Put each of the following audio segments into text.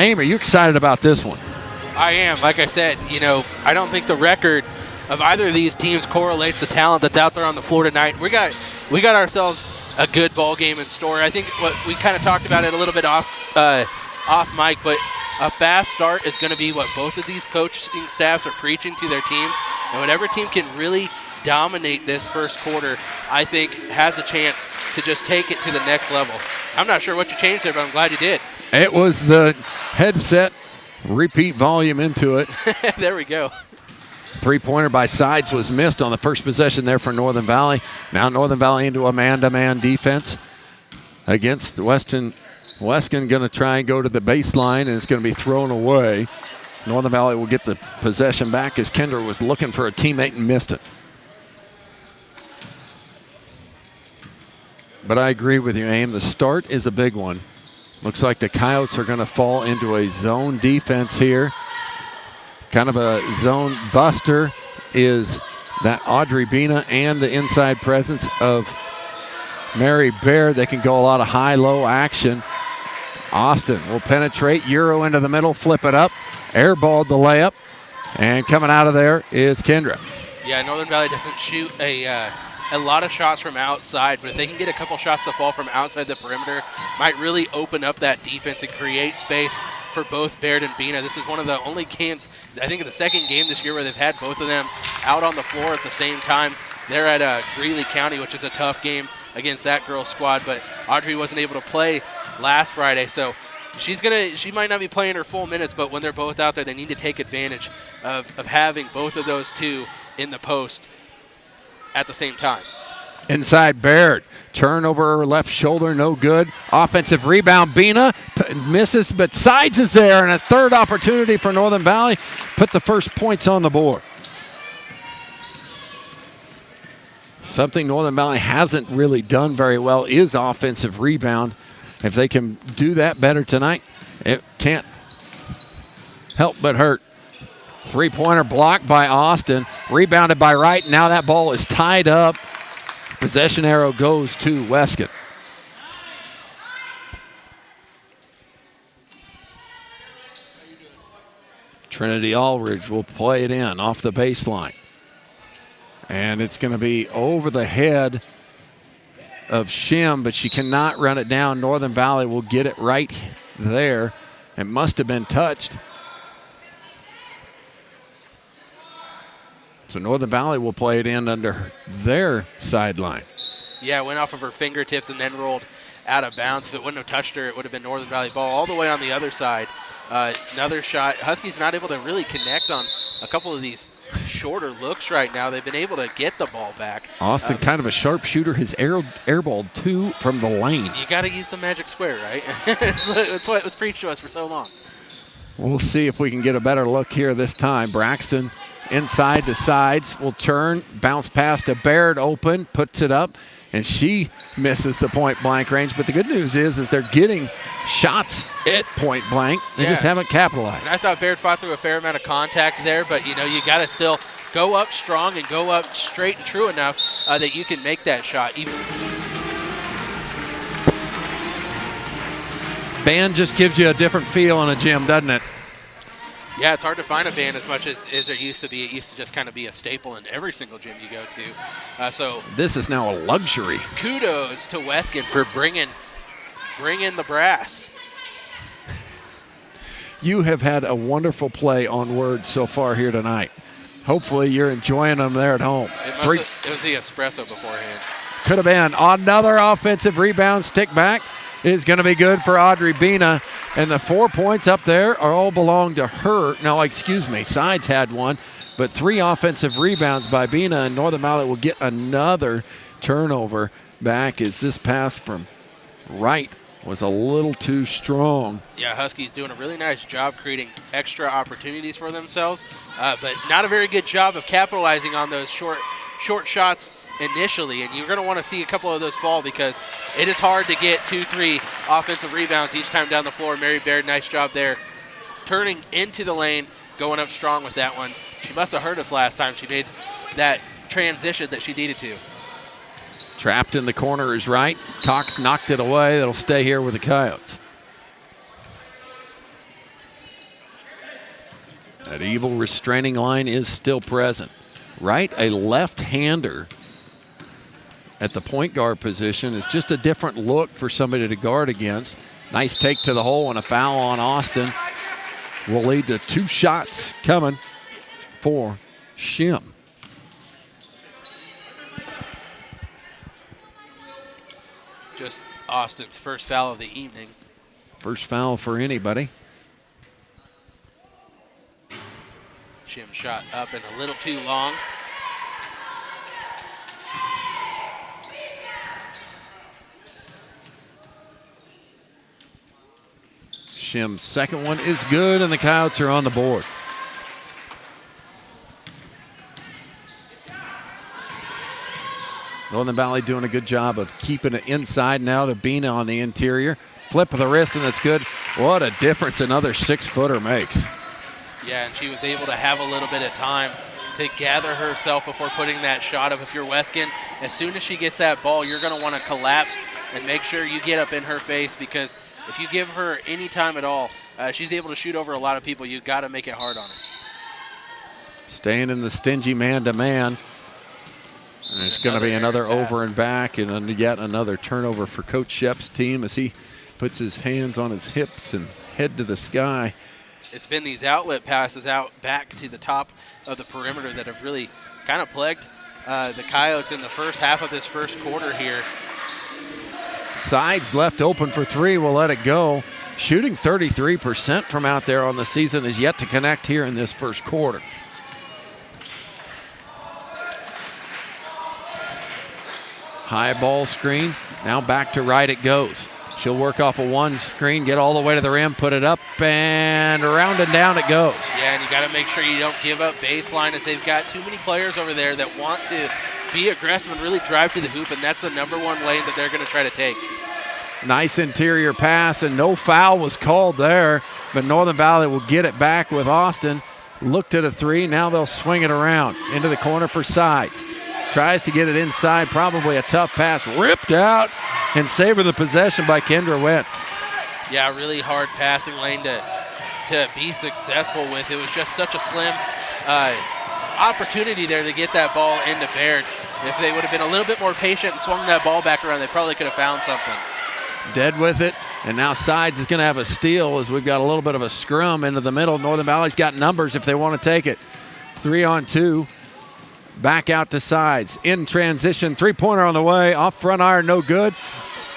Aim, are you excited about this one? I am. Like I said, I don't think the record of either of these teams correlates the talent that's out there on the floor tonight. We got ourselves a good ball game in store. I think what we kind of talked about it a little bit off mic, but a fast start is going to be what both of these coaching staffs are preaching to their teams. And whatever team can really dominate this first quarter, I think has a chance to just take it to the next level. I'm not sure what you changed there, but I'm glad you did. It was the headset. Repeat volume into it. There we go. Three-pointer by Sides was missed on the first possession there for Northern Valley. Now Northern Valley into a man-to-man defense against Weskan. Weskan going to try and go to the baseline, and it's going to be thrown away. Northern Valley will get the possession back as Kendra was looking for a teammate and missed it. But I agree with you, Aim. The start is a big one. Looks like the Coyotes are going to fall into a zone defense here. Kind of a zone buster is that Audrey Bina and the inside presence of Mary Baird. They can go a lot of high-low action. Austin will penetrate, Euro into the middle, flip it up, airballed the layup, and coming out of there is Kendra. Yeah, Northern Valley doesn't shoot a lot of shots from outside, but if they can get a couple shots to fall from outside the perimeter, might really open up that defense and create space for both Baird and Bina. This is one of the only games, I think, in the second game this year where they've had both of them out on the floor at the same time. They're at Greeley County, which is a tough game against that girls' squad, but Audrey wasn't able to play last Friday, so she might not be playing her full minutes, but when they're both out there, they need to take advantage of having both of those two in the post at the same time. Inside Baird, turn over her left shoulder, no good. Offensive rebound, Bina misses, but Sides is there, and a third opportunity for Northern Valley. Put the first points on the board. Something Northern Valley hasn't really done very well is offensive rebound. If they can do that better tonight, it can't help but hurt. Three-pointer blocked by Austin, rebounded by Wright. Now that ball is tied up. Possession arrow goes to Weskan. Trinity Aldridge will play it in off the baseline. And it's going to be over the head of Shim, but she cannot run it down. Northern Valley will get it right there. It must have been touched. So Northern Valley will play it in under their sideline. Yeah, it went off of her fingertips and then rolled out of bounds. If it wouldn't have touched her, it would have been Northern Valley ball all the way on the other side. Another shot. Huskies not able to really connect on a couple of these shorter looks right now. They've been able to get the ball back. Austin, kind of a sharpshooter, has airballed two from the lane. You got to use the magic square, right? That's what was preached to us for so long. We'll see if we can get a better look here this time. Braxton inside to Sides, will turn, bounce past to Baird, open, puts it up, and she misses the point-blank range. But the good news is they're getting shots at point-blank. They just haven't capitalized. And I thought Baird fought through a fair amount of contact there, but, you got to still go up strong and go up straight and true enough that you can make that shot. Band just gives you a different feel in a gym, doesn't it? Yeah, it's hard to find a band as much as there used to be. It used to just kind of be a staple in every single gym you go to. So this is now a luxury. Kudos to Weskan for bringing the brass. You have had a wonderful play on words so far here tonight. Hopefully you're enjoying them there at home. It was the espresso beforehand. Could have been. Another offensive rebound, stick back is going to be good for Audrey Bina. And the 4 points up there are all belong to her. No, excuse me, Sides had one. But 3 offensive rebounds by Bina, and Northern Valley will get another turnover back as this pass from Wright was a little too strong. Yeah, Huskies doing a really nice job creating extra opportunities for themselves, but not a very good job of capitalizing on those short shots initially, and you're going to want to see a couple of those fall because it is hard to get 2-3 offensive rebounds each time down the floor. Mary Baird, nice job there, turning into the lane, going up strong with that one. She must have heard us last time she made that transition that she needed to. Trapped in the corner is Wright. Cox knocked it away. That'll stay here with the Coyotes. That evil restraining line is still present. Right, a left-hander at the point guard position is just a different look for somebody to guard against. Nice take to the hole and a foul on Austin will lead to 2 shots coming for Shim. Just Austin's first foul of the evening. First foul for anybody. Shim shot up and a little too long. Shim's second one is good, and the Coyotes are on the board. Northern Valley doing a good job of keeping it inside now to Bina on the interior. Flip of the wrist, and that's good. What a difference another 6-footer makes. Yeah, and she was able to have a little bit of time to gather herself before putting that shot up. If you're Weskan, as soon as she gets that ball, you're going to want to collapse and make sure you get up in her face, because if you give her any time at all, she's able to shoot over a lot of people. You've got to make it hard on her. Staying in the stingy man-to-man. And it's going to be another over and back, and yet another turnover for Coach Shep's team as he puts his hands on his hips and head to the sky. It's been these outlet passes out back to the top of the perimeter that have really kind of plagued the Coyotes in the first half of this first quarter here. Sides left open for 3, will let it go. Shooting 33% from out there on the season is yet to connect here in this first quarter. High ball screen, now back to right it goes. She'll work off a 1 screen, get all the way to the rim, put it up, and around and down it goes. Yeah, and you got to make sure you don't give up baseline, as they've got too many players over there that want to be aggressive and really drive to the hoop, and that's the #1 lane that they're going to try to take. Nice interior pass, and no foul was called there, but Northern Valley will get it back with Austin. Looked at a 3, now they'll swing it around into the corner for Sides. Tries to get it inside, probably a tough pass, ripped out, and saving the possession by Kendra Witt. Yeah, really hard passing lane to be successful with. It was just such a slim opportunity there to get that ball into Baird. If they would have been a little bit more patient and swung that ball back around, they probably could have found something. Dead with it, and now Sides is going to have a steal as we've got a little bit of a scrum into the middle. Northern Valley's got numbers if they want to take it. 3-on-2. Back out to Sides. In transition, 3-pointer on the way. Off front iron, no good.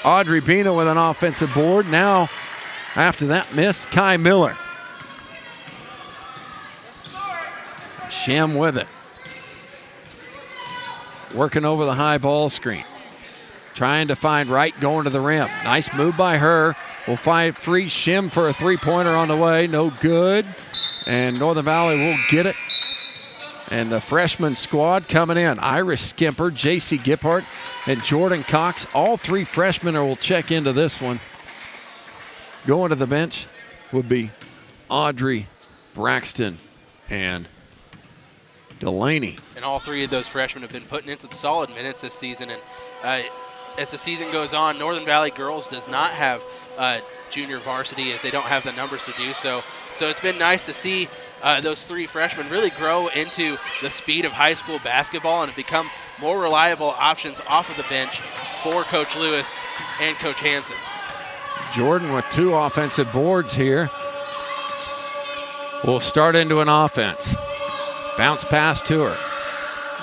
Audrey Bina with an offensive board. Now, after that miss, Kai Miller. Shim with it. Working over the high ball screen. Trying to find right, going to the rim. Nice move by her. Will find free Shim for a 3-pointer on the way. No good. And Northern Valley will get it. And the freshman squad coming in. Iris Skimper, J.C. Gippart, and Jordan Cox. All 3 freshmen will check into this one. Going to the bench would be Audrey, Braxton, and Delaney. And all 3 of those freshmen have been putting in some solid minutes this season. And as the season goes on, Northern Valley girls does not have junior varsity, as they don't have the numbers to do so. So it's been nice to see those 3 freshmen really grow into the speed of high school basketball and have become more reliable options off of the bench for Coach Lewis and Coach Hansen. Jordan with 2 offensive boards here. Will start into an offense. Bounce pass to her.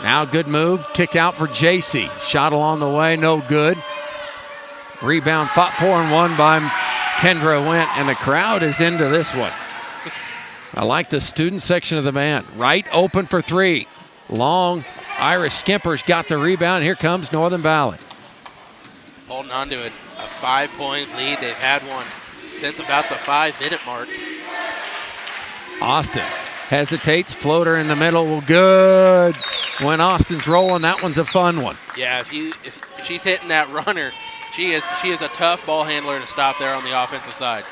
Now good move, kick out for JC. Shot along the way, no good. Rebound fought for and won by Kendra Went, and the crowd is into this one. I like the student section of the band. Right open for 3. Long. Iris Skimper's got the rebound. Here comes Northern Valley. Holding on to a 5-point lead. They've had one since about the 5-minute mark. Austin hesitates. Floater in the middle. Well, good. When Austin's rolling, that one's a fun one. Yeah, if she's hitting that runner, she is a tough ball handler to stop there on the offensive side.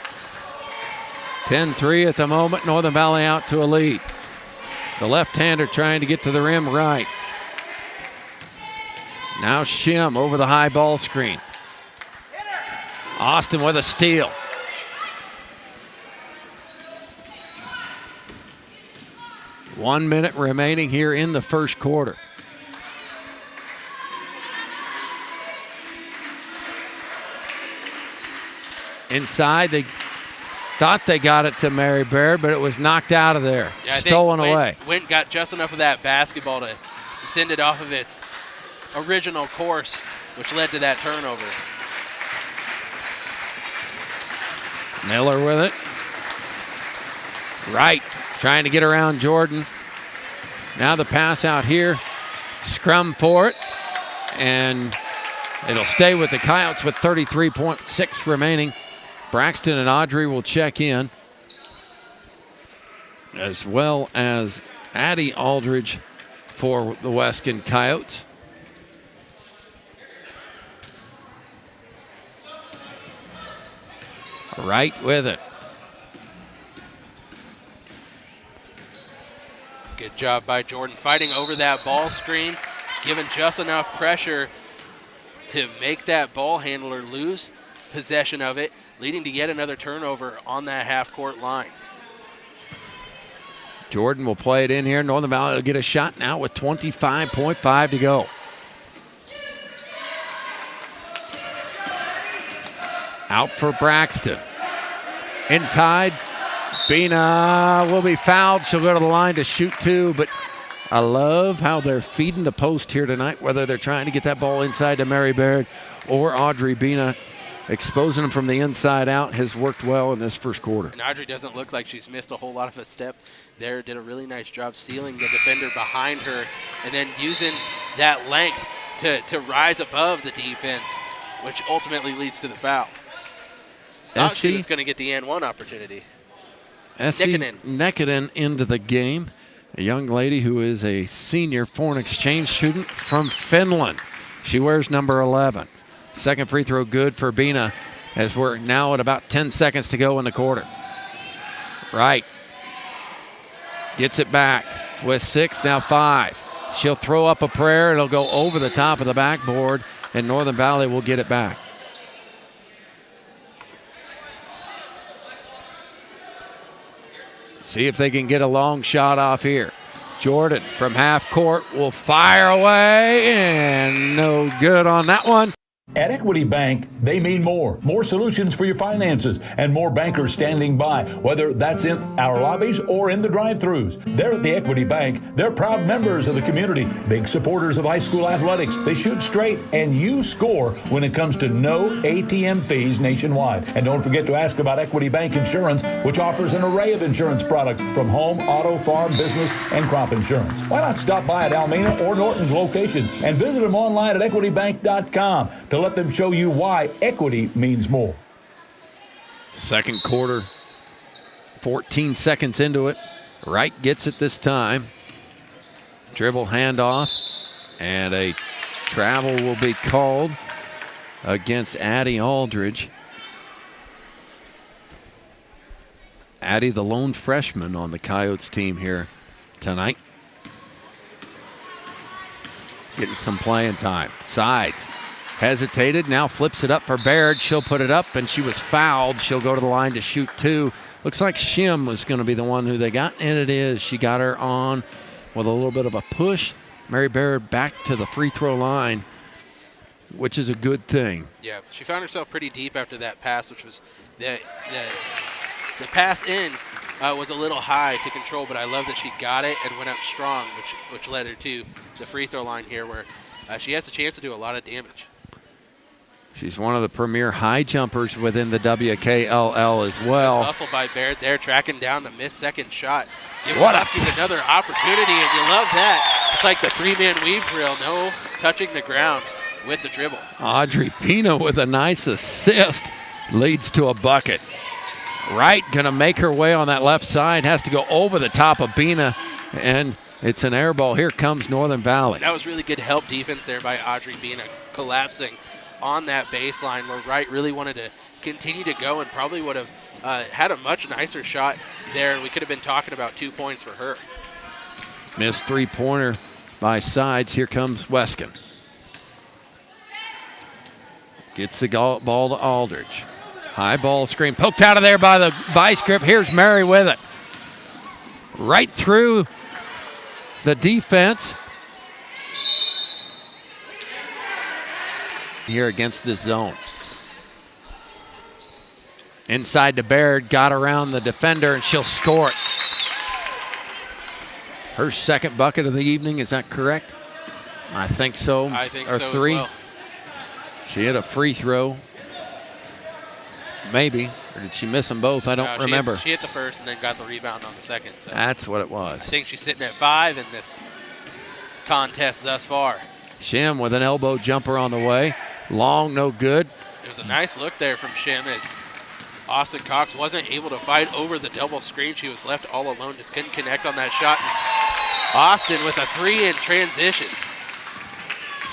10-3 at the moment. Northern Valley out to a lead. The left-hander trying to get to the rim right. Now Shim over the high ball screen. Austin with a steal. 1 minute remaining here in the first quarter. Inside, they thought they got it to Mary Baird, but it was knocked out of there, stolen away. Went got just enough of that basketball to send it off of its original course, which led to that turnover. Miller with it. Wright trying to get around Jordan. Now the pass out here. Scrum for it. And it'll stay with the Coyotes with 33.6 remaining. Braxton and Audrey will check in, as well as Addie Aldridge for the Weskan Coyotes. Right with it. Good job by Jordan fighting over that ball screen, giving just enough pressure to make that ball handler lose possession of it, leading to yet another turnover on that half-court line. Jordan will play it in here. Northern Valley will get a shot now with 25.5 to go. Out for Braxton. In tied. Bina will be fouled. She'll go to the line to shoot two, but I love how they're feeding the post here tonight, whether they're trying to get that ball inside to Mary Baird or Audrey Bina. Exposing them from the inside out has worked well in this first quarter. And Audrey doesn't look like she's missed a whole lot of a step there. Did a really nice job sealing the defender behind her and then using that length to rise above the defense, which ultimately leads to the foul. Thought she was going to get the N1 opportunity. Nekkanen into the game. A young lady who is a senior foreign exchange student from Finland. She wears number 11. Second free throw good for Bina as we're now at about 10 seconds to go in the quarter. Right. Gets it back with 6, now 5. She'll throw up a prayer. It'll go over the top of the backboard, and Northern Valley will get it back. See if they can get a long shot off here. Jordan from half court will fire away, and no good on that one. At Equity Bank, they mean more. More solutions for your finances and more bankers standing by, whether that's in our lobbies or in the drive-thrus. They're at the Equity Bank. They're proud members of the community, big supporters of high school athletics. They shoot straight, and you score when it comes to no ATM fees nationwide. And don't forget to ask about Equity Bank Insurance, which offers an array of insurance products from home, auto, farm, business, and crop insurance. Why not stop by at Almena or Norton's locations and visit them online at equitybank.com to let them show you why equity means more. Second quarter, 14 seconds into it. Wright gets it this time. Dribble handoff, and a travel will be called against Addie Aldridge. Addie, the lone freshman on the Coyotes team here tonight. Getting some playing time. Sides. Hesitated, now flips it up for Baird. She'll put it up, and she was fouled. She'll go to the line to shoot two. Looks like Shim was going to be the one who they got, and it is. She got her on with a little bit of a push. Mary Baird back to the free throw line, which is a good thing. Yeah, she found herself pretty deep after that pass, which was the pass in was a little high to control, but I love that she got it and went up strong, which led her to the free throw line here where she has a chance to do a lot of damage. She's one of the premier high jumpers within the WKLL as well. Hustle by Baird there, tracking down the missed second shot. Asking another opportunity, and you love that. It's like the three-man weave drill, no touching the ground with the dribble. Audrey Pina with a nice assist leads to a bucket. Wright gonna make her way on that left side, has to go over the top of Bina, and it's an air ball. Here comes Northern Valley. That was really good help defense there by Audrey Bina, collapsing on that baseline where Wright really wanted to continue to go and probably would have had a much nicer shot there, and we could have been talking about 2 points for her. Missed three-pointer by Sides. Here comes Weskan. Gets the ball to Aldridge. High ball screen poked out of there by the vice grip. Here's Mary with it. Right through the defense here against this zone. Inside to Baird, got around the defender, and she'll score it. Her second bucket of the evening, is that correct? I think so. I think or so three. as well. She hit a free throw. Maybe. Or did she miss them both? I don't remember. She hit the first and then got the rebound on the second. So That's what it was. I think she's sitting at 5 in this contest thus far. Shim with an elbow jumper on the way. Long, no good. It was a nice look there from Shim as Austin Cox wasn't able to fight over the double screen. She was left all alone, just couldn't connect on that shot. Austin with a 3 in transition.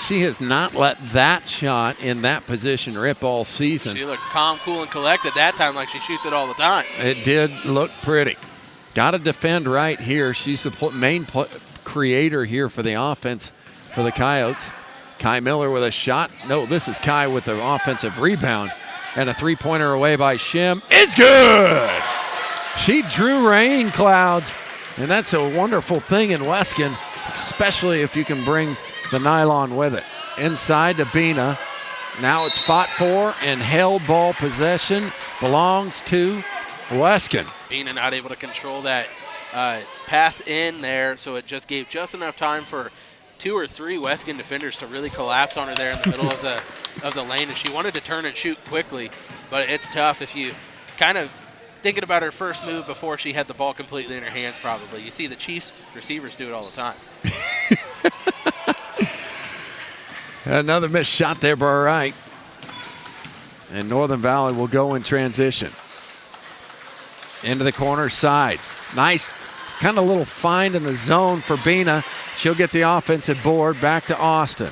She has not let that shot in that position rip all season. She looked calm, cool, and collected that time like she shoots it all the time. It did look pretty. Got to defend right here. She's the main creator here for the offense for the Coyotes. Kai Miller with a shot. No, this is Kai with the offensive rebound. And a three-pointer away by Shim is good. She drew rain clouds, and that's a wonderful thing in Weskan, especially if you can bring the nylon with it. Inside to Bina. Now it's fought for and held ball possession belongs to Weskan. Bina not able to control that pass in there, so it just gave just enough time for 2 or 3 Weskan defenders to really collapse on her there in the middle of the lane, and she wanted to turn and shoot quickly, but it's tough if you kind of thinking about her first move before she had the ball completely in her hands probably. You see the Chiefs receivers do it all the time. Another missed shot there, but all right. And Northern Valley will go in transition. Into the corner sides. Nice kind of little find in the zone for Bina. She'll get the offensive board back to Austin.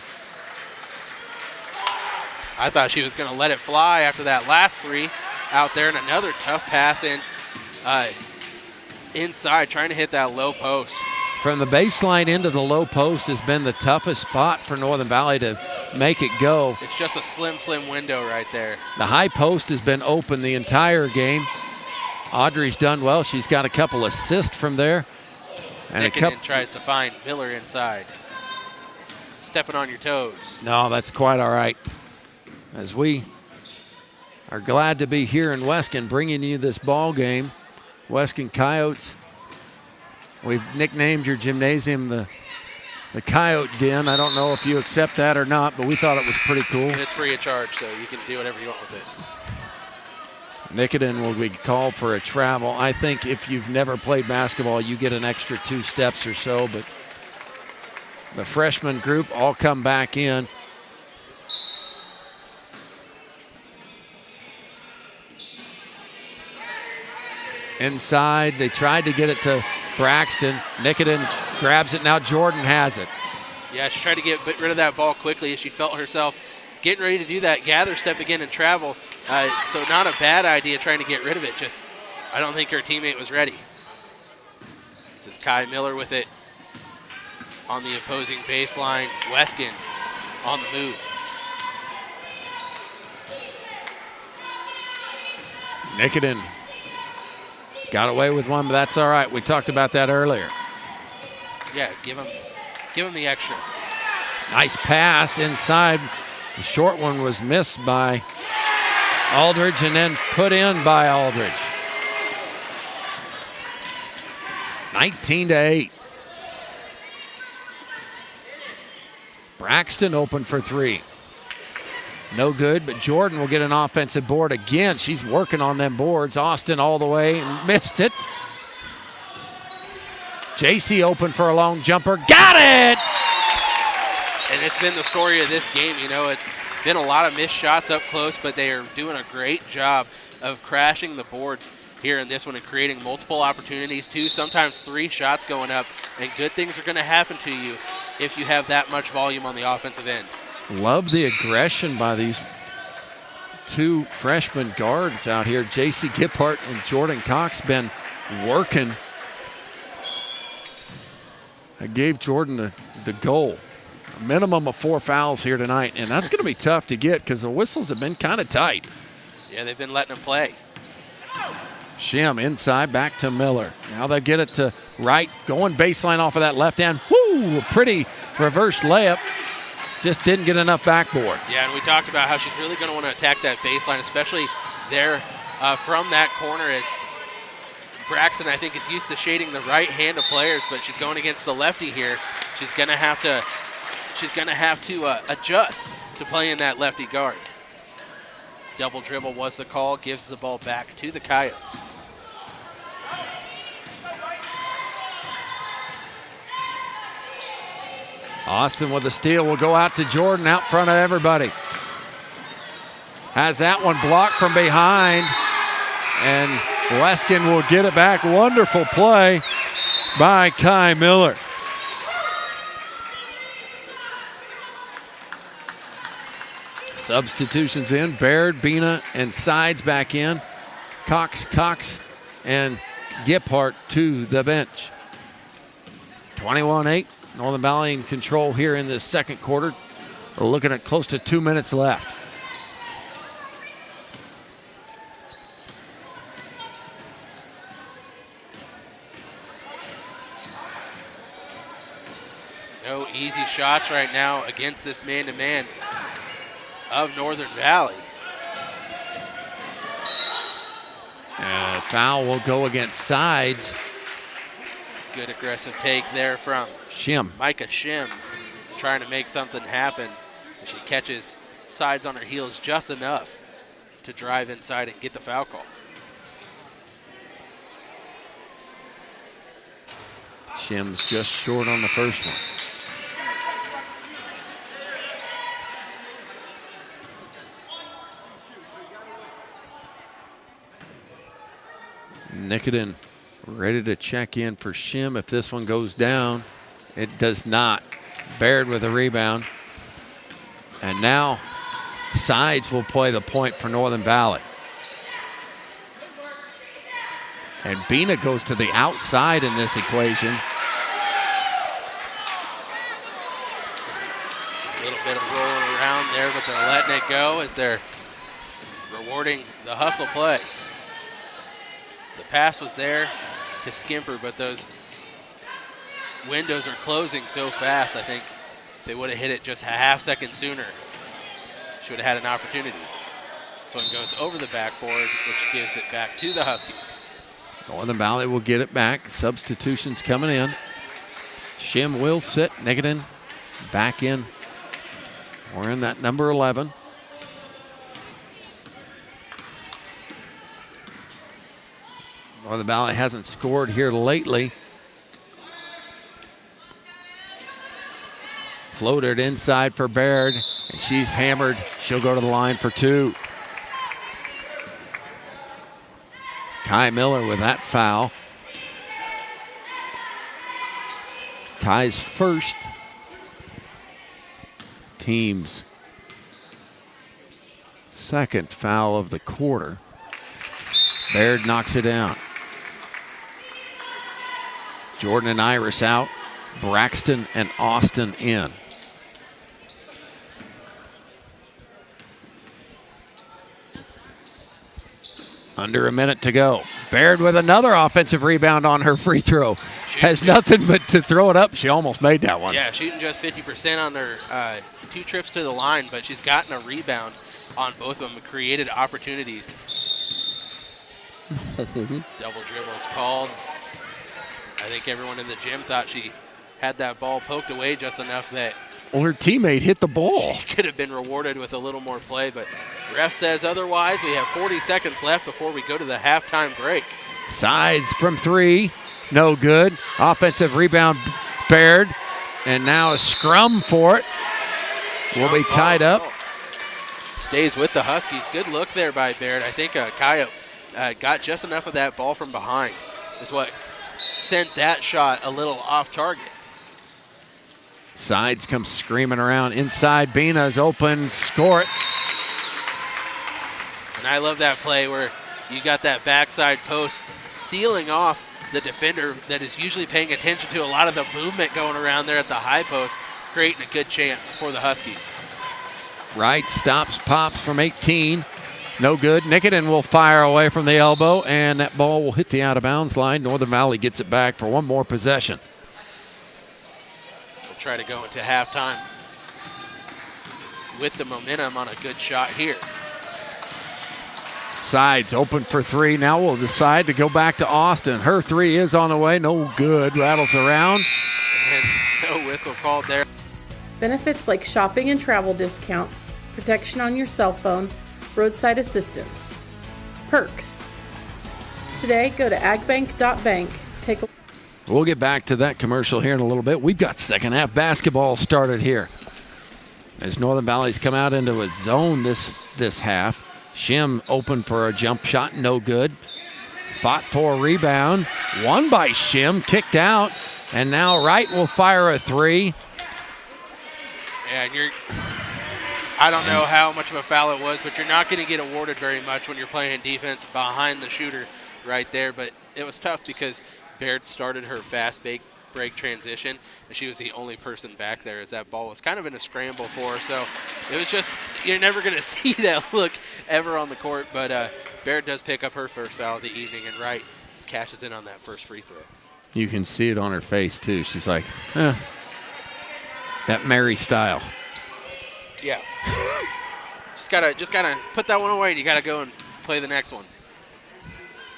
I thought she was going to let it fly after that last 3 out there, and another tough pass in inside, trying to hit that low post. From the baseline into the low post has been the toughest spot for Northern Valley to make it go. It's just a slim, slim window right there. The high post has been open the entire Audrey's done well. She's got a couple assists from there. And Nickenden tries to find Miller inside. Stepping on your toes. No, that's quite all right. As we are glad to be here in Weskan bringing you this ball game. Weskan Coyotes. We've nicknamed your gymnasium the Coyote Den. I don't know if you accept that or not, but we thought it was pretty cool. It's free of charge, so you can do whatever you want with it. Nickenden will be called for a travel. I think if you've never played basketball, you get an extra 2 steps or so, but the freshman group all come back in. Inside, they tried to get it to Braxton. Nickenden grabs it. Now Jordan has it. Yeah, she tried to get rid of that ball quickly as she felt herself getting ready to do that gather step again and travel. So not a bad idea trying to get rid of it. Just I don't think her teammate was ready. This is Kai Miller with it on the opposing baseline. Weskan on the move. Nickenden got away with one, but that's all right. We talked about that earlier. Yeah, give him the extra. Nice pass inside. The short one was missed by Aldridge and then put in by Aldridge. 19-8. Braxton open for 3. No good, but Jordan will get an offensive board again. She's working on them boards. Austin all the way and missed it. JC open for a long jumper. Got it! And it's been the story of this game. You know, it's been a lot of missed shots up close, but they are doing a great job of crashing the boards here in this one and creating multiple opportunities, 2, sometimes 3 shots going up, and good things are going to happen to you if you have that much volume on the offensive end. Love the aggression by these 2 freshman guards out here. JC Gippart and Jordan Cox been working. I gave Jordan the goal. A minimum of 4 fouls here tonight, and that's going to be tough to get because the whistles have been kind of tight. Yeah, they've been letting them play. Shim inside, back to Miller. Now they get it to Wright, going baseline off of that left hand. Woo, a pretty reverse layup. Just didn't get enough backboard. Yeah, and we talked about how she's really going to want to attack that baseline, especially there from that corner, as Braxton, I think, is used to shading the right hand of players, but she's going against the lefty here. She's going to have to adjust to playing that lefty guard. Double dribble was the call, gives the ball back to the Coyotes. Austin with a steal will go out to Jordan out front of everybody. Has that one blocked from behind, and Weskan will get it back. Wonderful play by Kai Miller. Substitutions in. Baird, Bina, and Sides back in. Cox, and Giphart to the bench. 21-8. Northern Valley in control here in the second quarter. We're looking at close to 2 minutes left. No easy shots right now against this man-to-man of Northern Valley. And foul will go against Sides. Good aggressive take there from Shim. Micah Shim, trying to make something happen. She catches Sides on her heels just enough to drive inside and get the foul call. Shim's just short on the first one. Nikodin ready to check in for Shim if this one goes down. It does not. Baird with a rebound. And now Sides will play the point for Northern Valley. And Bina goes to the outside in this equation. A little bit of rolling around there, but they're letting it go as they're rewarding the hustle play. The pass was there to Skimper, but those windows are closing so fast. I think if they would have hit it just a half second sooner, she would have had an opportunity. This one goes over the backboard, which gives it back to the Huskies. Northern Valley will get it back. Substitutions coming in. Shim will sit. Nikodin back in. We're in that number 11. Northern Valley hasn't scored here lately. Floated inside for Baird, and she's hammered. She'll go to the line for two. Kai Miller with that foul. Kai's first, team's second foul of the quarter. Baird knocks it down. Jordan and Iris out. Braxton and Austin in. Under a minute to go. Baird with another offensive rebound on her free throw. Has nothing but to throw it up. She almost made that one. Yeah, shooting just 50% on her 2 trips to the line, but she's gotten a rebound on both of them, created opportunities. Double dribbles called. I think everyone in the gym thought she had that ball poked away just enough that her teammate hit the ball. She could have been rewarded with a little more play, but ref says otherwise. We have 40 seconds left before we go to the halftime break. Sides from three, no good. Offensive rebound, Baird, and now a scrum for it. We'll be tied up. Stays with the Huskies. Good look there by Baird. I think Coyote got just enough of that ball from behind is what sent that shot a little off target. Sides comes screaming around inside. Bina's open, score it. And I love that play where you got that backside post sealing off the defender that is usually paying attention to a lot of the movement going around there at the high post, creating a good chance for the Huskies. Wright stops, pops from 18. No good. Nickenden will fire away from the elbow, and that ball will hit the out-of-bounds line. Northern Valley gets it back for one more possession. We'll try to go into halftime with the momentum on a good shot here. Sides open for three. Now we'll decide to go back to Austin. Her three is on the way. No good. Rattles around. And no whistle called there. Benefits like shopping and travel discounts, protection on your cell phone, roadside assistance. Perks. Today, go to agbank.bank. Take a We'll get back to that commercial here in a little bit. We've got second half basketball started here. As Northern Valley's come out into a zone this half. Shim open for a jump shot, no good. Fought for a rebound. Won by Shim, kicked out. And now Wright will fire a three. Yeah, and I don't know how much of a foul it was, but you're not going to get awarded very much when you're playing defense behind the shooter right there. But it was tough because Baird started her fast break transition, and she was the only person back there as that ball was kind of in a scramble for her. So it was just, you're never going to see that look ever on the court. But Baird does pick up her first foul of the evening, and Wright cashes in on that first free throw. You can see it on her face, too. She's like, that Mary style. Yeah. just gotta put that one away, and you gotta go and play the next one.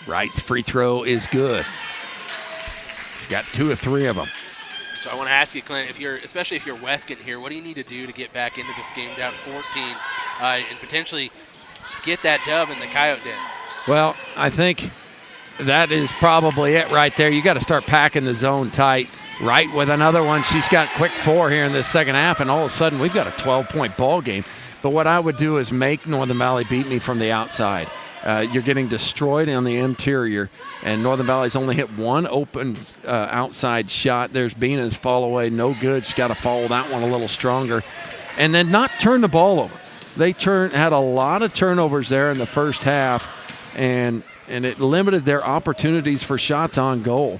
Wright's free throw is good. She's got 2 or 3 of them. So I want to ask you, Clint, especially if you're Weskan here, what do you need to do to get back into this game down 14 and potentially get that dub in the Coyote Den? Well, I think that is probably it right there. You got to start packing the zone tight. Wright with another one. She's got quick 4 here in this second half, and all of a sudden we've got a 12-point ball game. But what I would do is make Northern Valley beat me from the outside. You're getting destroyed on the interior, and Northern Valley's only hit one open outside shot. There's Bina's fall away, no good. She's got to follow that one a little stronger. And then not turn the ball over. They had a lot of turnovers there in the first half, and it limited their opportunities for shots on goal.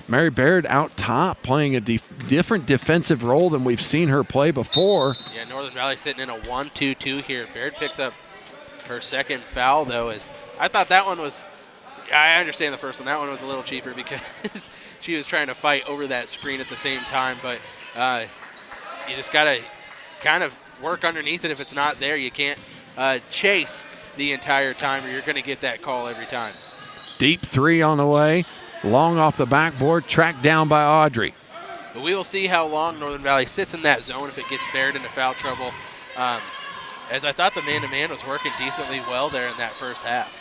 Mary Baird out top playing a different defensive role than we've seen her play before. Yeah, Northern Valley sitting in a 1-2-2 here. Baird picks up her second foul, though. I thought that one was – I understand the first one. That one was a little cheaper because she was trying to fight over that screen at the same time. But you just got to kind of work underneath it. If it's not there, you can't chase the entire time or you're going to get that call every time. Deep 3 on the way. Long off the backboard, tracked down by Audrey. But we will see how long Northern Valley sits in that zone if it gets Baird into foul trouble. As I thought the man-to-man was working decently well there in that first half.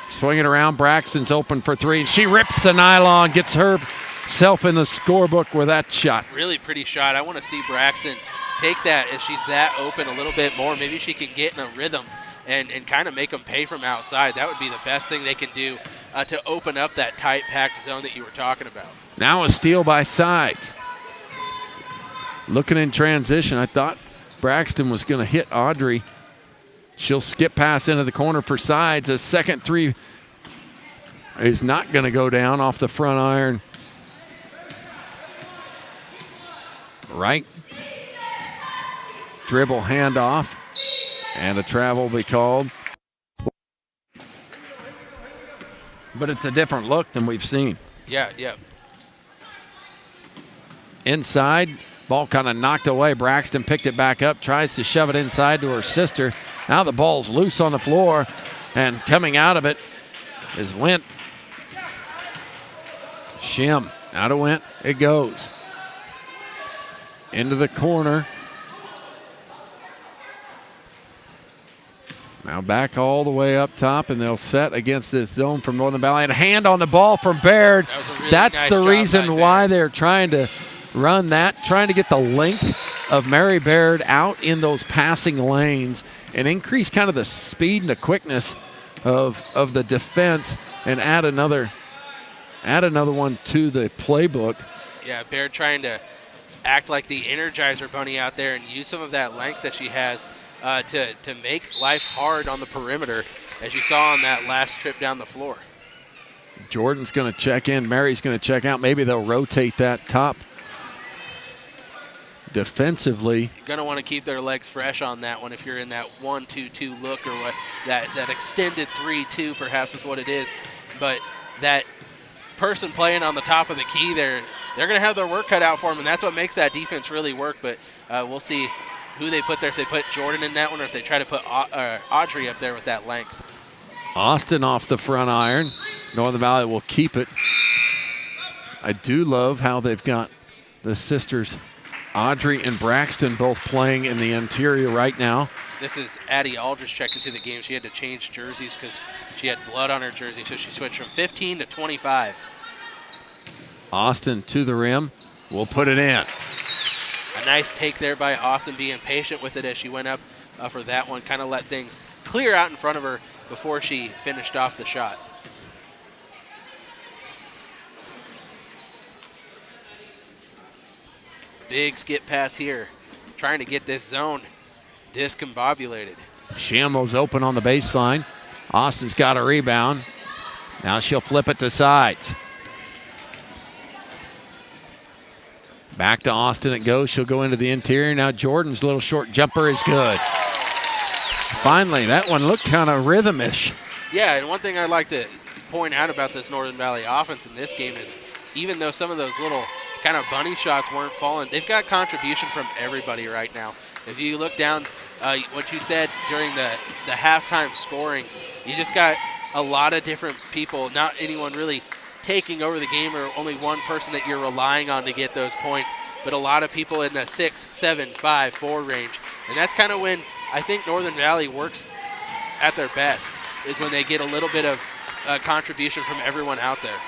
Swinging around, Braxton's open for 3, and she rips the nylon, gets herself in the scorebook with that shot. Really pretty shot. I want to see Braxton take that if she's that open a little bit more. Maybe she can get in a rhythm and kind of make them pay from outside. That would be the best thing they can do to open up that tight, packed zone that you were talking about. Now a steal by Sides. Looking in transition, I thought Braxton was going to hit Audrey. She'll skip pass into the corner for Sides. A second 3 is not going to go down off the front iron. Right. Dribble handoff. And a travel will be called. But it's a different look than we've seen. Yeah. Inside, ball kind of knocked away. Braxton picked it back up, tries to shove it inside to her sister. Now the ball's loose on the floor, and coming out of it is Went. Shim, out of Went, it goes. Into the corner. Now back all the way up top, and they'll set against this zone from Northern Valley. And a hand on the ball from Baird. That's nice the job reason why they're trying to run that, trying to get the length of Mary Baird out in those passing lanes and increase kind of the speed and the quickness of the defense and add another one to the playbook. Yeah, Baird trying to act like the Energizer Bunny out there and use some of that length that she has to make life hard on the perimeter, as you saw on that last trip down the floor. Jordan's going to check in. Mary's going to check out. Maybe they'll rotate that top. defensively. You're going to want to keep their legs fresh on that one if you're in that 1-2-2 look, or what that extended 3-2 perhaps is what it is. But that person playing on the top of the key there, they're going to have their work cut out for them, and that's what makes that defense really work. But we'll see who they put there, if they put Jordan in that one or if they try to put Audrey up there with that length. Austin off the front iron. Northern Valley will keep it. I do love how they've got the sisters Audrey and Braxton both playing in the interior right now. This is Addie Aldridge checked into the game. She had to change jerseys because she had blood on her jersey, so she switched from 15 to 25. Austin to the rim. Will put it in. A nice take there by Austin, being patient with it as she went up for that one, kind of let things clear out in front of her before she finished off the shot. Big skip pass here, trying to get this zone discombobulated. Shambo's open on the baseline. Austin's got a rebound. Now she'll flip it to sides. Back to Austin it goes. She'll go into the interior. Now Jordan's little short jumper is good. Finally, that one looked kind of rhythmish. Yeah, and one thing I'd like to point out about this Northern Valley offense in this game is even though some of those little kind of bunny shots weren't falling, they've got contribution from everybody right now. If you look down what you said during the halftime scoring, you just got a lot of different people, not anyone really taking over the game or only one person that you're relying on to get those points, but a lot of people in the 6, 7, 5, 4 range. And that's kind of when I think Northern Valley works at their best, is when they get a little bit of contribution from everyone out there.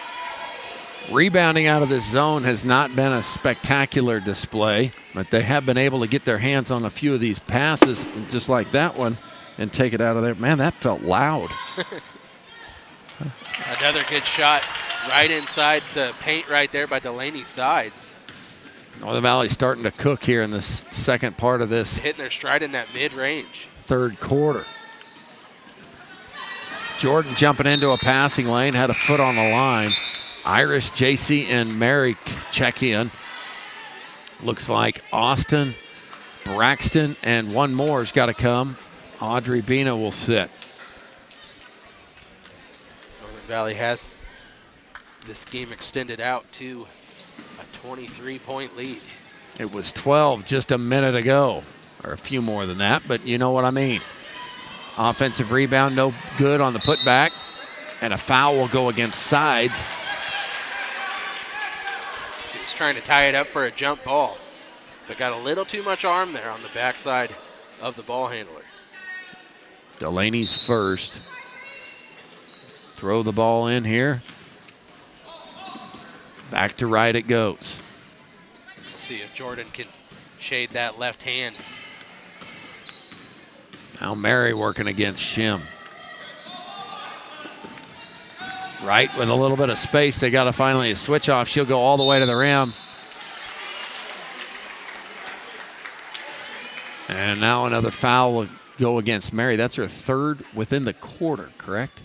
Rebounding out of this zone has not been a spectacular display, but they have been able to get their hands on a few of these passes, just like that one, and take it out of there. Man, that felt loud. Another good shot right inside the paint right there by Delaney Sides. Northern Valley starting to cook here in this second part of this. Hitting their stride in that mid-range. Third quarter. Jordan jumping into a passing lane, had a foot on the line. Iris, JC, and Mary check in. Looks like Austin, Braxton, and one more has got to come. Audrey Bina will sit. Northern Valley has this game extended out to a 23-point lead. It was 12 just a minute ago, or a few more than that, but you know what I mean. Offensive rebound, no good on the putback, and a foul will go against Sides. She's trying to tie it up for a jump ball, but got a little too much arm there on the backside of the ball handler. Delaney's first. Throw the ball in here. Back to right it goes. We'll see if Jordan can shade that left hand. Now Mary working against Shim. Right with a little bit of space. They got to finally switch off. She'll go all the way to the rim. And now another foul will go against Mary. That's her third within the quarter, correct?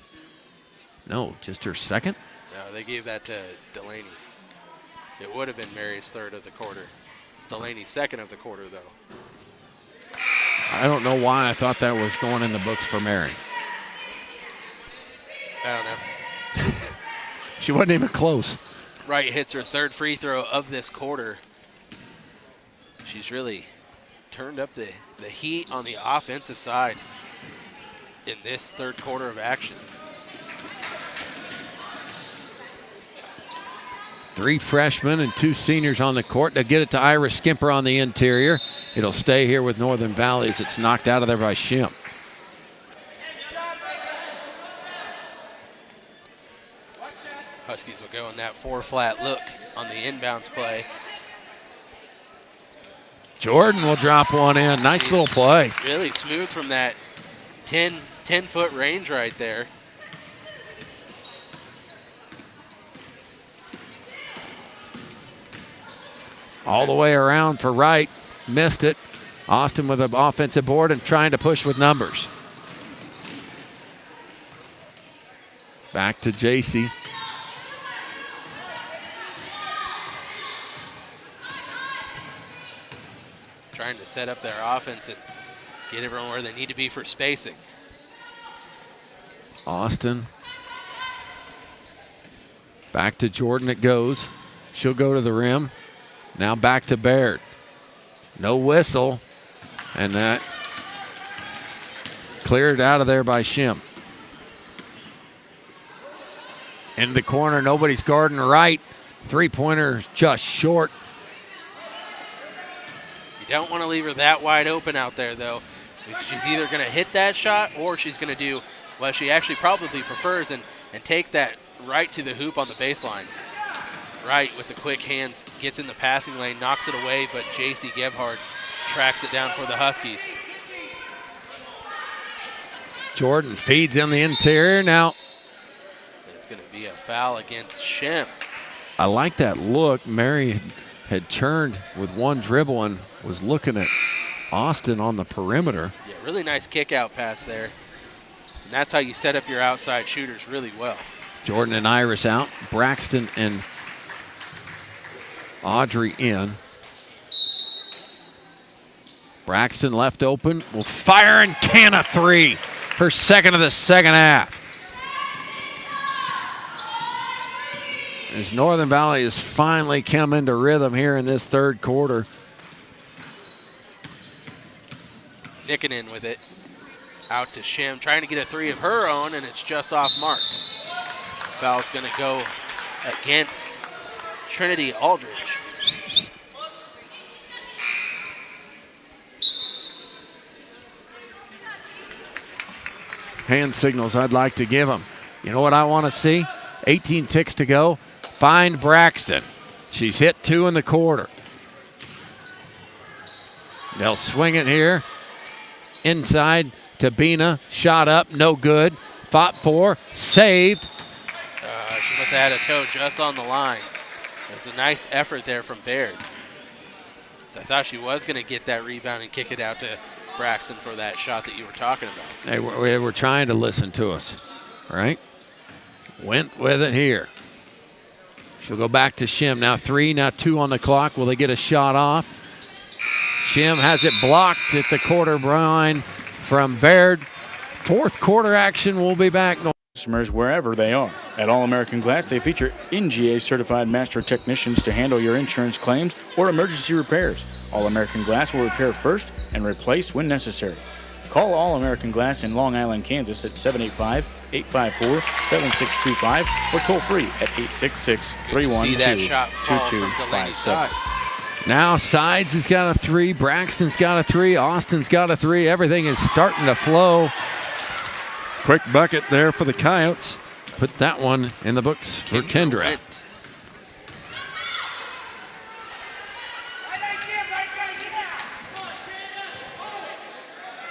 No, just her second? No, they gave that to Delaney. It would have been Mary's third of the quarter. It's Delaney's second of the quarter, though. I don't know why I thought that was going in the books for Mary. I don't know. She wasn't even close. Wright hits her third free throw of this quarter. She's really turned up the heat on the offensive side in this third quarter of action. 3 freshmen and 2 seniors on the court. They'll get it to Ira Skimper on the interior. It'll stay here with Northern Valley as it's knocked out of there by Shim. Huskies will go in that 4-flat look on the inbounds play. Jordan will drop one in. Nice little play. Really smooth from that 10-foot range right there. All the way around for Wright. Missed it. Austin with an offensive board and trying to push with numbers. Back to JC. trying to set up their offense and get everyone where they need to be for spacing. Austin. Back to Jordan it goes. She'll go to the rim. Now back to Baird. No whistle. And that cleared out of there by Shim. In the corner, nobody's guarding right. Three-pointer's just short. You don't want to leave her that wide open out there, though. She's either going to hit that shot or she's going to do what she actually probably prefers and take that right to the hoop on the baseline. Right with the quick hands, gets in the passing lane, knocks it away, but J.C. Gebhardt tracks it down for the Huskies. Jordan feeds in the interior now. It's going to be a foul against Shim. I like that look. Mary had turned with one dribble and was looking at Austin on the perimeter. Yeah, really nice kick out pass there. And that's how you set up your outside shooters really well. Jordan and Iris out. Braxton and Audrey in. Braxton left open. Will fire and can a three. Her second of the second half. As Northern Valley has finally come into rhythm here in this third quarter. Nicking in with it. Out to Shim, trying to get a three of her own, and it's just off mark. Foul's going to go against Trinity Aldridge. Hand signals I'd like to give them. You know what I want to see? 18 ticks to go. Find Braxton. She's hit 2 in the quarter. They'll swing it here. Inside to Bina. Shot up, no good. Fought for, saved. She must have had a toe just on the line. It was a nice effort there from Baird. So I thought she was going to get that rebound and kick it out to Braxton for that shot that you were talking about. They were trying to listen to us, right? Went with it here. She'll go back to Shim. Now 3, now 2 on the clock. Will they get a shot off? Shim has it blocked at the quarter line from Baird. Fourth quarter action. We'll be back. Customers wherever they are. At All American Glass, they feature NGA certified master technicians to handle your insurance claims or emergency repairs. All American Glass will repair first and replace when necessary. Call All American Glass in Long Island, Kansas at 785-854-7625 or toll free at 866-312-2257. Now Sides has got a 3, Braxton's got a 3, Austin's got a 3. Everything is starting to flow. Quick bucket there for the Coyotes. Put that one in the books for Kendra.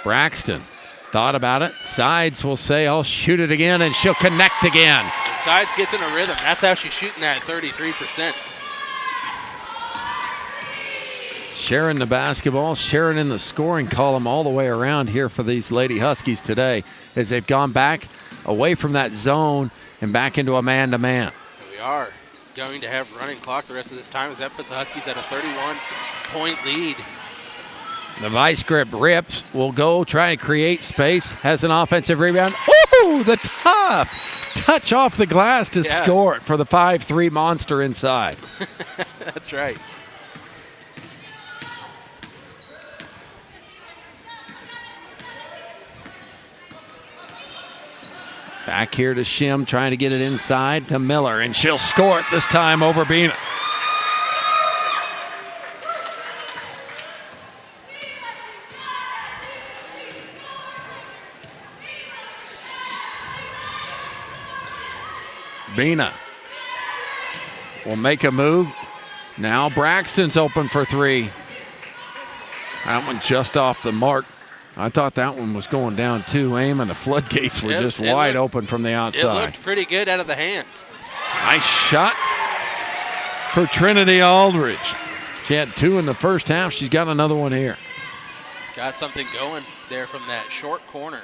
Braxton thought about it. Sides will say, I'll shoot it again, and she'll connect again. And Sides gets in a rhythm. That's how she's shooting that 33%. Sharing the basketball, sharing in the scoring column all the way around here for these Lady Huskies today as they've gone back away from that zone and back into a man-to-man. We are going to have running clock the rest of this time as that puts the Huskies at a 31-point lead. The vice grip rips, will go try to create space, has an offensive rebound. Ooh, the tough touch off the glass to score it for the 5'3" monster inside. That's right. Back here to Shim, trying to get it inside to Miller, and she'll score it this time over Bina. Bina will make a move. Now Braxton's open for 3. That one just off the mark. I thought that one was going down too, Aim, and the floodgates were just wide open from the outside. It looked pretty good out of the hand. Nice shot for Trinity Aldridge. She had 2 in the first half. She's got another one here. Got something going there from that short corner.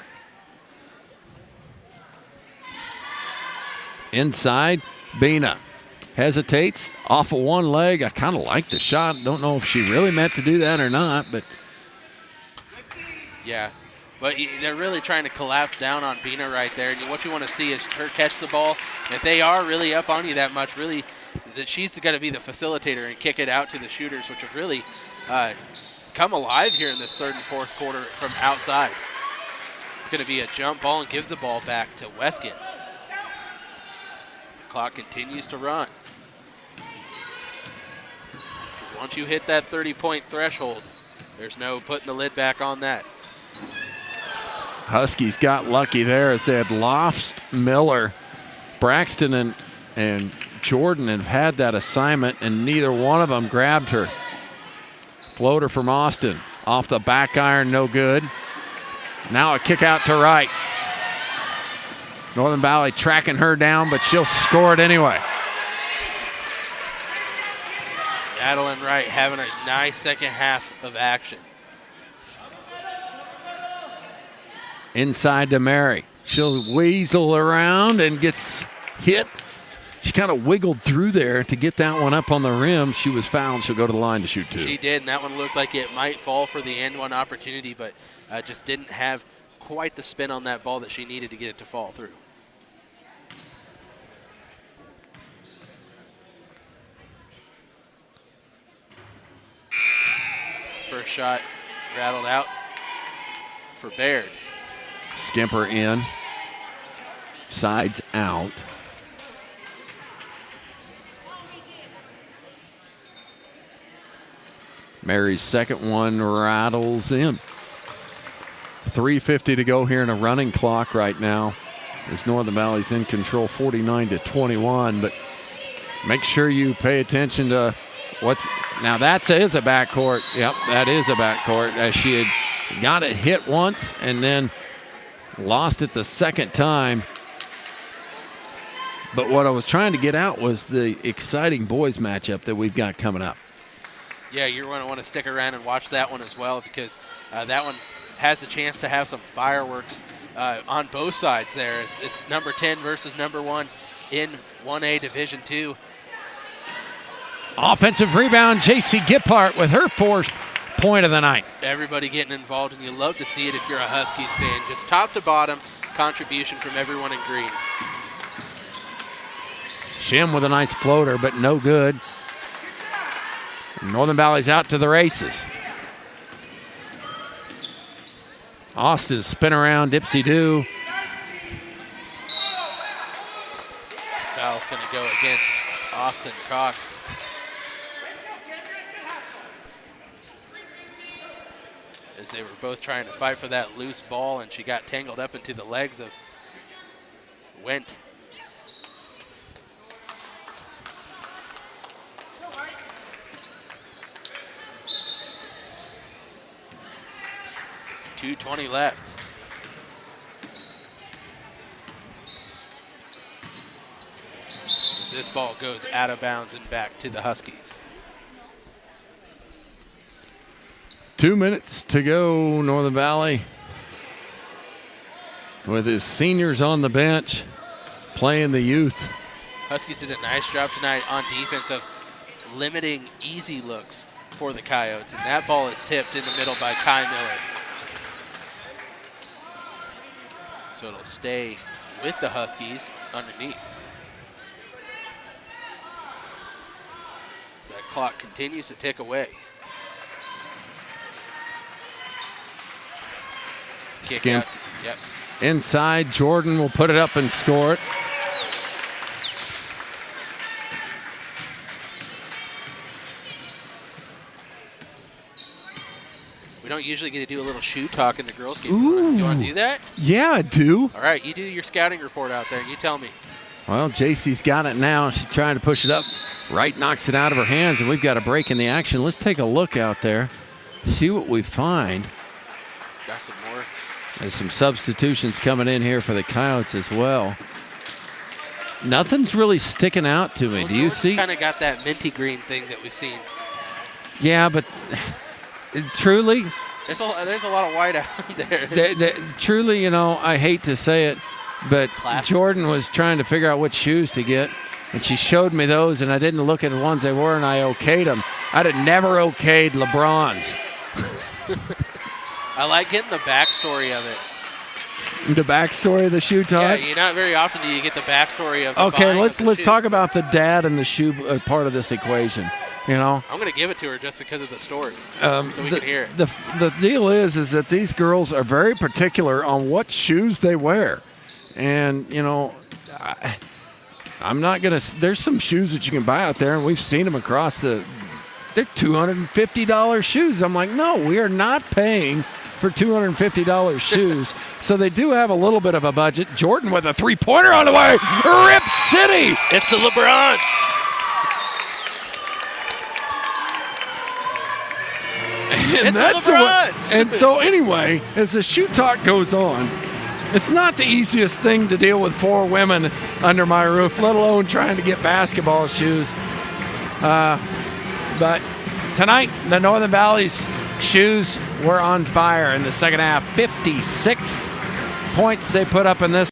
Inside, Bina. hesitates off of one leg. I kind of like the shot. Don't know if she really meant to do that or not, but. Yeah, but they're really trying to collapse down on Bina right there. And what you want to see is her catch the ball. If they are really up on you that much, really, that she's got to be the facilitator and kick it out to the shooters, which have really come alive here in this third and fourth quarter from outside. It's going to be a jump ball and give the ball back to Weskan. The clock continues to run. Because once you hit that 30-point threshold, there's no putting the lid back on that. Huskies got lucky there as they had Lofts, Miller, Braxton, and Jordan have had that assignment, and neither one of them grabbed her. Floater from Austin. Off the back iron, no good. Now a kick out to right. Northern Valley tracking her down, but she'll score it anyway. Madeline Wright having a nice second half of action. Inside to Mary. She'll weasel around and gets hit. She kind of wiggled through there to get that one up on the rim. She was fouled. She'll go to the line to shoot two. She did, and that one looked like it might fall for the end one opportunity, but just didn't have quite the spin on that ball that she needed to get it to fall through. First shot rattled out for Baird. Skimper in. Sides out. Mary's second one rattles in. 3:50 to go here in a running clock right now as Northern Valley's in control 49-21, but make sure you pay attention to what's now. That is a backcourt. Yep, that is a backcourt, as she had got it hit once and then lost it the second time. But what I was trying to get out was the exciting boys matchup that we've got coming up. Yeah, you're going to want to stick around and watch that one as well, because that one has a chance to have some fireworks on both sides there. It's number 10 versus number 1 in 1A Division II. Offensive rebound, J.C. Gippart with her fourth point of the night. Everybody getting involved, and you love to see it if you're a Huskies fan. Just top to bottom, contribution from everyone in green. Shim with a nice floater, but no good. Northern Valley's out to the races. Austin spin around, dipsy-do. Foul's going to go against Austin Cox. As they were both trying to fight for that loose ball, and she got tangled up into the legs of Wendt. .220 left. As this ball goes out of bounds and back to the Huskies. 2 minutes to go, Northern Valley. With his seniors on the bench, playing the youth. Huskies did a nice job tonight on defense of limiting easy looks for the Coyotes, and that ball is tipped in the middle by Kai Miller. So it'll stay with the Huskies underneath. As that clock continues to tick away. Kick Skimp. out. Yep. Inside, Jordan will put it up and score it. We don't usually get to do a little shoe talk in the girls' game. Ooh. You want to do that? Yeah, I do. All right, you do your scouting report out there, and you tell me. Well, JC's got it now. She's trying to push it up. Wright knocks it out of her hands, and we've got a break in the action. Let's take a look out there, see what we find. Got some more. There's some substitutions coming in here for the Coyotes as well. Nothing's really sticking out to me. Well, Do you see? Kind of got that minty green thing that we've seen. Yeah, but truly, there's a lot of white out there. Truly, you know, I hate to say it, but Classic. Jordan was trying to figure out what shoes to get, and she showed me those, and I didn't look at the ones they were, and I okayed them. I'd have never okayed LeBron's. I like getting the backstory of it. The backstory of the shoe talk? Yeah, not very often do you get the backstory of the Okay, buying let's of the talk shoes. about the dad and the shoe part of this equation. You know, I'm going to give it to her just because of the story, so we can hear it. The deal is that these girls are very particular on what shoes they wear, and you know, I'm not gonna. There's some shoes that you can buy out there, and we've seen them across the. They're $250 shoes. I'm like, no, we are not paying for $250 shoes. So they do have a little bit of a budget. Jordan with a three-pointer on the way. Rip City. It's the LeBrons. And It's the LeBrons. And so anyway, as the shoe talk goes on, it's not the easiest thing to deal with 4 women under my roof, let alone trying to get basketball shoes. But tonight, the Northern Valley's shoes were on fire in the second half. 56 points they put up in this.